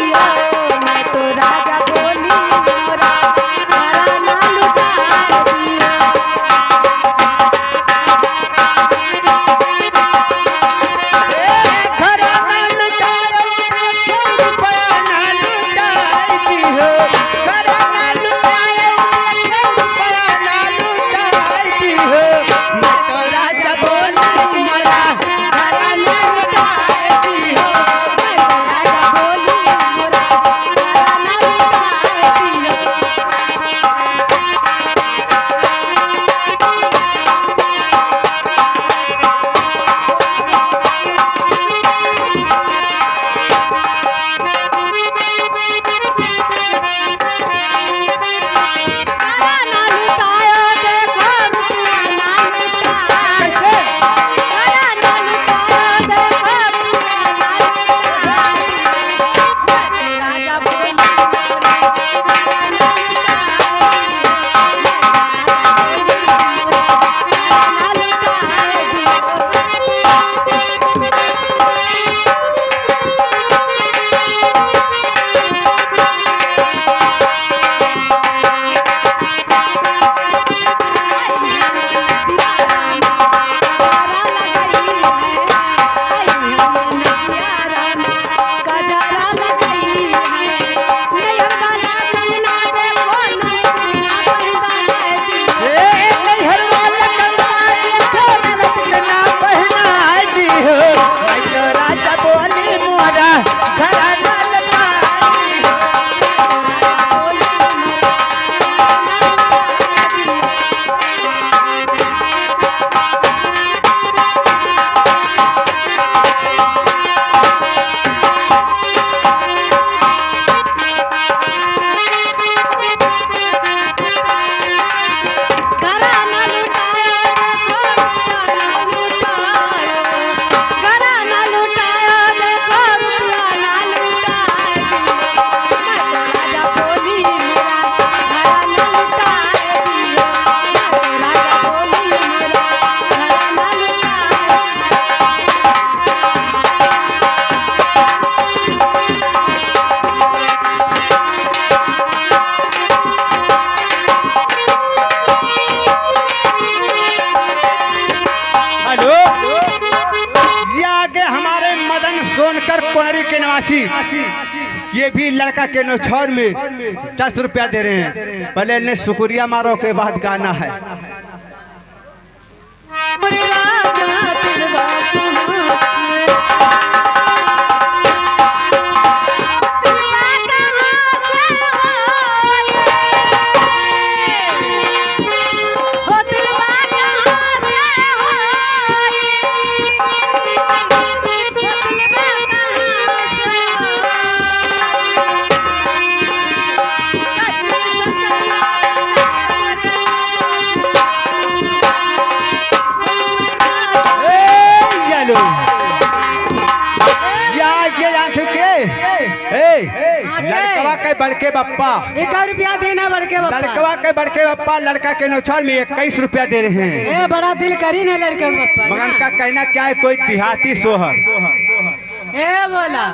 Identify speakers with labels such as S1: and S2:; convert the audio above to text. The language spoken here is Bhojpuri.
S1: दिया मैं तो राजा बोली मोरा घराना लुटा दिया।
S2: घराना लुटायो रुपया ना लुटाई दियो, घराना लुटायो रुपया ना लुटाई दियो, मैं तो राजा बोली मोरा घराना लुटाई दियो।
S1: मैं तो राजा बोली मोरा घराना लुटा दिया। घराना लुटायो देखो रुपया ना लुटाए। घराना लुटायो देखो रुपया ना लुटाए। मैं तो राजा बोली मोरा घराना लुटाए दिया।
S2: नैहर वाला कंगना देखो ननद के ना पहनाई दियो, मैं तो राजा बोली मोरा घराना लुटाई दियो।
S1: घराना लुटायो देखो रुपया ना लुटायो। घराना लुटायो देखो रुपया ना लुटाए दियो। मैं तो राजा बोली मोरा घराना लुटाए दियो। मैं तो राजा बोली मोरा घराना लुटाए
S2: हेलो, ये आगे हमारे मदन सोनकर कोनरी के निवासी, ये भी लड़का के नौछौर में 10 रुपया दे रहे हैं। पहले इन्हें शुक्रिया मारो के बाद गाना है।
S1: मोरे राजा दिलवा की
S2: हेलो, ये जान चुके लड़कवा के बड़के बप्पा,
S1: 1 रुपया देना बड़के बापा।
S2: लड़कवा के बड़के बप्पा लड़का के नौछौर में 21 रुपया दे रहे हैं।
S1: ए बड़ा दिल करी ना लड़के बापा।
S2: मगन का कहना क्या है, कोई देहाती सोहर
S1: ए बोला